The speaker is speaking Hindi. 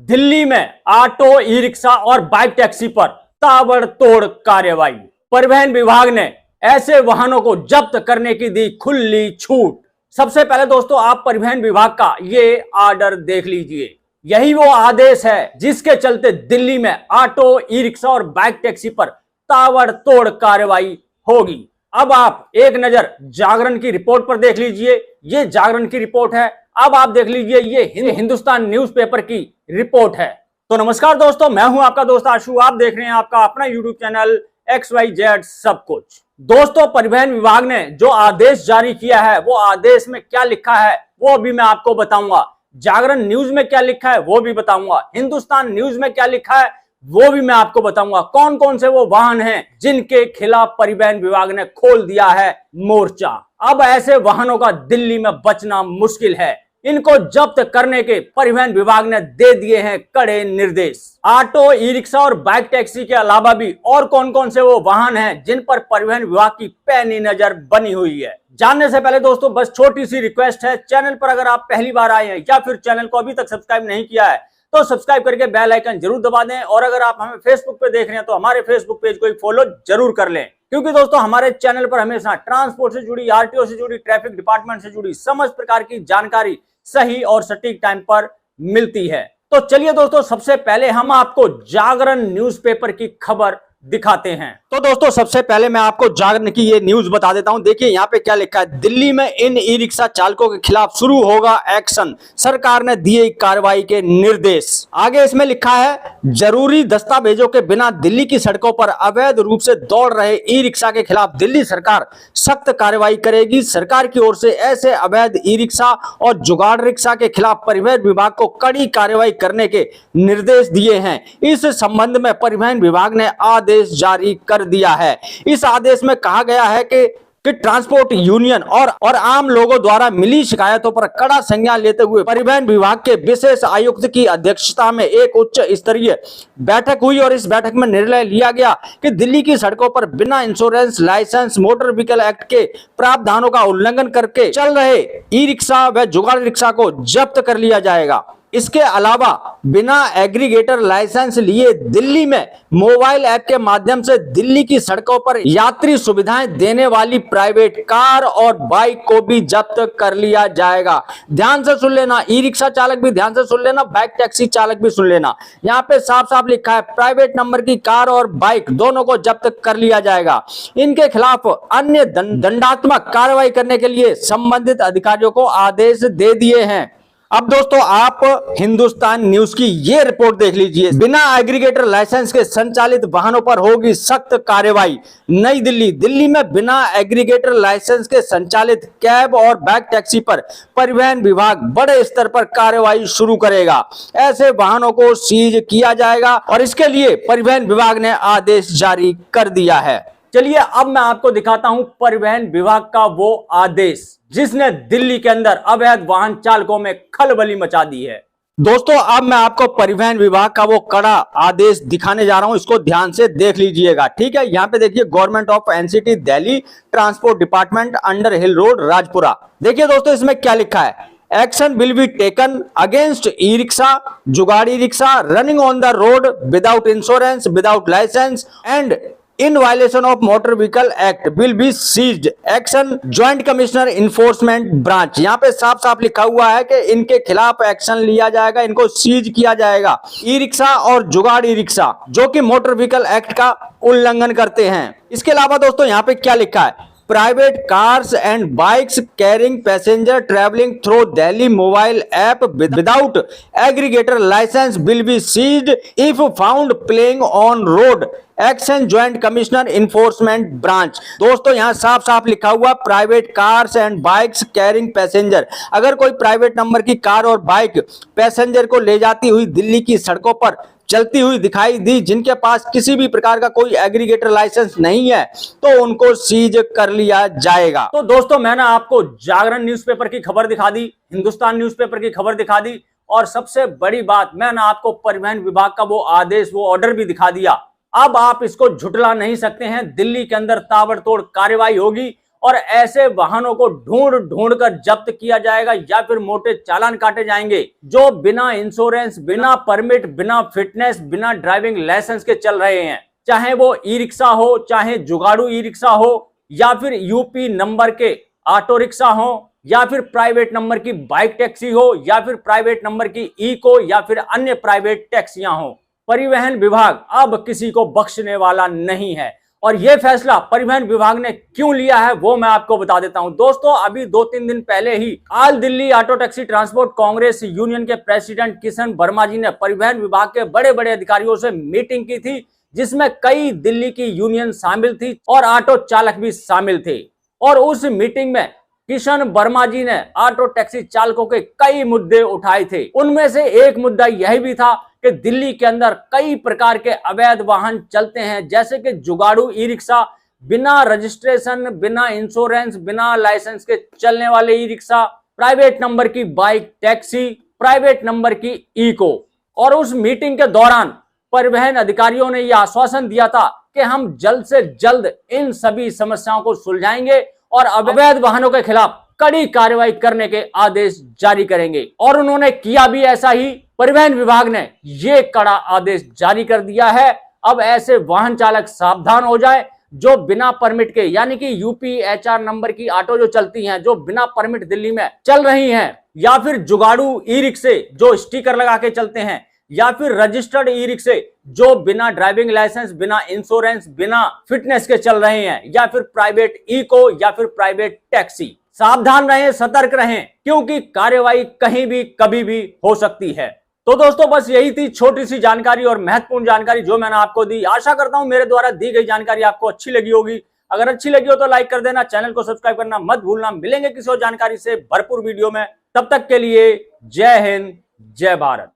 दिल्ली में ऑटो, ई रिक्शा और बाइक टैक्सी पर ताबड़तोड़ कार्रवाई। परिवहन विभाग ने ऐसे वाहनों को जब्त करने की दी खुली छूट। सबसे पहले दोस्तों आप परिवहन विभाग का ये ऑर्डर देख लीजिए। यही वो आदेश है जिसके चलते दिल्ली में ऑटो, ई रिक्शा और बाइक टैक्सी पर ताबड़तोड़ कार्रवाई होगी। अब आप एक नजर जागरण की रिपोर्ट पर देख लीजिए। ये जागरण की रिपोर्ट है। अब आप देख लीजिए ये हिंदुस्तान न्यूज़पेपर की रिपोर्ट है। तो नमस्कार दोस्तों, मैं हूं आपका दोस्त आशु। आप देख रहे हैं आपका अपना यूट्यूब चैनल XYZ सब कुछ। दोस्तों परिवहन विभाग ने जो आदेश जारी किया है वो आदेश में क्या लिखा है वो भी मैं आपको बताऊंगा। जागरण न्यूज में क्या लिखा है वो भी बताऊंगा। हिंदुस्तान न्यूज में क्या लिखा है वो भी मैं आपको बताऊंगा। कौन कौन से वो वाहन हैं जिनके खिलाफ परिवहन विभाग ने खोल दिया है मोर्चा। अब ऐसे वाहनों का दिल्ली में बचना मुश्किल है। इनको जब्त करने के परिवहन विभाग ने दे दिए हैं कड़े निर्देश। ऑटो, ई रिक्शा और बाइक टैक्सी के अलावा भी और कौन कौन से वो वाहन हैं जिन पर परिवहन विभाग की पैनी नजर बनी हुई है। जानने से पहले दोस्तों बस छोटी सी रिक्वेस्ट है, चैनल पर अगर आप पहली बार आए हैं या फिर चैनल को अभी तक सब्सक्राइब नहीं किया है तो सब्सक्राइब करके बेल आइकन जरूर दबा दें। और अगर आप हमें फेसबुक पे देख रहे हैं तो हमारे फेसबुक पेज को फॉलो जरूर कर लें, क्योंकि दोस्तों हमारे चैनल पर हमेशा ट्रांसपोर्ट से जुड़ी, RTO से जुड़ी, ट्रैफिक डिपार्टमेंट से जुड़ी समस्त प्रकार की जानकारी सही और सटीक टाइम पर मिलती है। तो चलिए दोस्तों सबसे पहले हम आपको जागरण न्यूज़पेपर की खबर दिखाते हैं। तो दोस्तों सबसे पहले मैं आपको जागरण की ये न्यूज बता देता हूं। देखिए यहाँ पे क्या लिखा है। दिल्ली में इन ई रिक्शा चालकों के खिलाफ शुरू होगा एक्शन, सरकार ने दिए कार्रवाई के निर्देश। आगे इसमें लिखा है जरूरी दस्तावेजों के बिना दिल्ली की सड़कों पर अवैध रूप से दौड़ रहे ई रिक्शा के खिलाफ दिल्ली सरकार सख्त कार्रवाई करेगी। सरकार की ओर से ऐसे अवैध ई रिक्शा और जुगाड़ रिक्शा के खिलाफ परिवहन विभाग को कड़ी कार्रवाई करने के निर्देश दिए हैं। इस संबंध में परिवहन विभाग ने आदेश जारी कर दिया है। इस आदेश में कहा गया है कि ट्रांसपोर्ट यूनियन और आम लोगों द्वारा मिली शिकायतों पर कड़ा संज्ञान लेते हुए परिवहन विभाग के विशेष आयुक्त की अध्यक्षता में एक उच्च स्तरीय बैठक हुई और इस बैठक में निर्णय लिया गया कि दिल्ली की सड़कों पर बिना insurance licence motor vehicle act के प्रावधानों का उल्लंघन करके चल रहे ई रिक्शा व जुगाड़ रिक्शा को जब्त कर लिया जाएगा। इसके अलावा बिना एग्रीगेटर लाइसेंस लिए दिल्ली में मोबाइल ऐप के माध्यम से दिल्ली की सड़कों पर यात्री सुविधाएं देने वाली प्राइवेट कार और बाइक को भी जब्त कर लिया जाएगा। ध्यान से सुन लेना, ई रिक्शा चालक भी ध्यान से सुन लेना, बाइक टैक्सी चालक भी सुन लेना। यहाँ पे साफ साफ लिखा है प्राइवेट नंबर की कार और बाइक दोनों को जब्त कर लिया जाएगा। इनके खिलाफ अन्य दंडात्मक कार्रवाई करने के लिए संबंधित अधिकारियों को आदेश दे दिए हैं। अब दोस्तों आप हिंदुस्तान न्यूज की ये रिपोर्ट देख लीजिए। बिना एग्रीगेटर लाइसेंस के संचालित वाहनों पर होगी सख्त कार्रवाई। नई दिल्ली में बिना एग्रीगेटर लाइसेंस के संचालित कैब और बाइक टैक्सी पर परिवहन विभाग बड़े स्तर पर कार्रवाई शुरू करेगा। ऐसे वाहनों को सीज किया जाएगा और इसके लिए परिवहन विभाग ने आदेश जारी कर दिया है। चलिए अब मैं आपको दिखाता हूं परिवहन विभाग का वो आदेश जिसने दिल्ली के अंदर अवैध वाहन चालकों में खलबली मचा दी है। दोस्तों अब मैं आपको परिवहन विभाग का वो कड़ा आदेश दिखाने जा रहा हूं, इसको ध्यान से देख लीजिएगा, ठीक है। यहाँ पे देखिए government of NCT Delhi transport department under hill road Rajpura. देखिए दोस्तों इसमें क्या लिखा है। Action will be taken against E rickshaw, जुगाड़ी rickshaw running on the road without insurance, without licence and in violation of motor vehicle act will be seized action joint commissioner enforcement branch। यहाँ पे साफ साफ लिखा हुआ है कि इनके खिलाफ एक्शन लिया जाएगा, इनको सीज किया जाएगा। ई रिक्शा और जुगाड़ ई रिक्शा जो कि मोटर व्हीकल एक्ट का उल्लंघन करते हैं। इसके अलावा दोस्तों यहाँ पे क्या लिखा है। Private cars and bikes carrying passenger travelling through Delhi mobile app without aggregator licence will be seized if found playing on road action joint commissioner enforcement branch. दोस्तों यहाँ साफ साफ लिखा हुआ private cars and bikes carrying passenger. अगर कोई प्राइवेट नंबर की कार और बाइक पैसेंजर को ले जाती हुई दिल्ली की सड़कों पर चलती हुई दिखाई दी जिनके पास किसी भी प्रकार का कोई एग्रीगेटर लाइसेंस नहीं है तो उनको सीज कर लिया जाएगा। तो दोस्तों मैंने आपको जागरण न्यूज़पेपर की खबर दिखा दी, हिंदुस्तान न्यूज़पेपर की खबर दिखा दी और सबसे बड़ी बात मैंने आपको परिवहन विभाग का वो आदेश, वो ऑर्डर भी दिखा दिया। अब आप इसको झुटला नहीं सकते हैं। दिल्ली के अंदर ताबड़तोड़ कार्रवाई होगी और ऐसे वाहनों को ढूंढ ढूंढ कर जब्त किया जाएगा या फिर मोटे चालान काटे जाएंगे जो बिना इंश्योरेंस, बिना परमिट, बिना फिटनेस, बिना ड्राइविंग लाइसेंस के चल रहे हैं। चाहे वो ई रिक्शा हो, चाहे जुगाड़ू ई रिक्शा हो, या फिर यूपी नंबर के ऑटो रिक्शा हो, या फिर प्राइवेट नंबर की बाइक टैक्सी हो, या फिर प्राइवेट नंबर की इको या फिर अन्य प्राइवेट टैक्सियां हो। परिवहन विभाग अब किसी को बख्शने वाला नहीं है। और यह फैसला परिवहन विभाग ने क्यों लिया है वो मैं आपको बता देता हूं। दोस्तों, अभी 2-3 दिन पहले ही all Delhi auto taxi transport congress union के प्रेसिडेंट किशन वर्मा जी ने परिवहन विभाग के बड़े बड़े अधिकारियों से मीटिंग की थी, जिसमें कई दिल्ली की यूनियन शामिल थी और ऑटो चालक भी शामिल थे। और उस मीटिंग में किशन वर्मा जी ने ऑटो टैक्सी चालकों के कई मुद्दे उठाए थे। उनमें से एक मुद्दा यह भी था कि दिल्ली के अंदर कई प्रकार के अवैध वाहन चलते हैं, जैसे कि जुगाड़ू ई रिक्शा, बिना रजिस्ट्रेशन, बिना इंश्योरेंस, बिना लाइसेंस के चलने वाले ई रिक्शा, प्राइवेट नंबर की बाइक टैक्सी, प्राइवेट नंबर की इको। और उस मीटिंग के दौरान परिवहन अधिकारियों ने यह आश्वासन दिया था कि हम जल्द से जल्द इन सभी समस्याओं को सुलझाएंगे और अवैध वाहनों के खिलाफ कड़ी कार्रवाई करने के आदेश जारी करेंगे। और उन्होंने किया भी ऐसा ही। परिवहन विभाग ने ये कड़ा आदेश जारी कर दिया है। अब ऐसे वाहन चालक सावधान हो जाए जो बिना परमिट के, यानी कि यूपी HR नंबर की ऑटो जो चलती हैं, जो बिना परमिट दिल्ली में चल रही हैं, या फिर जुगाड़ू ई रिक्शे जो स्टिकर लगा के चलते हैं, या फिर रजिस्टर्ड ई रिक्शे जो बिना ड्राइविंग लाइसेंस, बिना इंश्योरेंस, बिना फिटनेस के चल रहे हैं, या फिर प्राइवेट इको या फिर प्राइवेट टैक्सी। सावधान रहें, सतर्क रहें, क्योंकि कार्रवाई कहीं भी कभी भी हो सकती है। तो दोस्तों, बस यही थी छोटी सी जानकारी और महत्वपूर्ण जानकारी जो मैंने आपको दी। आशा करता हूं मेरे द्वारा दी गई जानकारी आपको अच्छी लगी होगी। अगर अच्छी लगी हो तो लाइक कर देना, चैनल को सब्सक्राइब करना मत भूलना। मिलेंगे किसी और जानकारी से भरपूर वीडियो में। तब तक के लिए जय हिंद, जय भारत।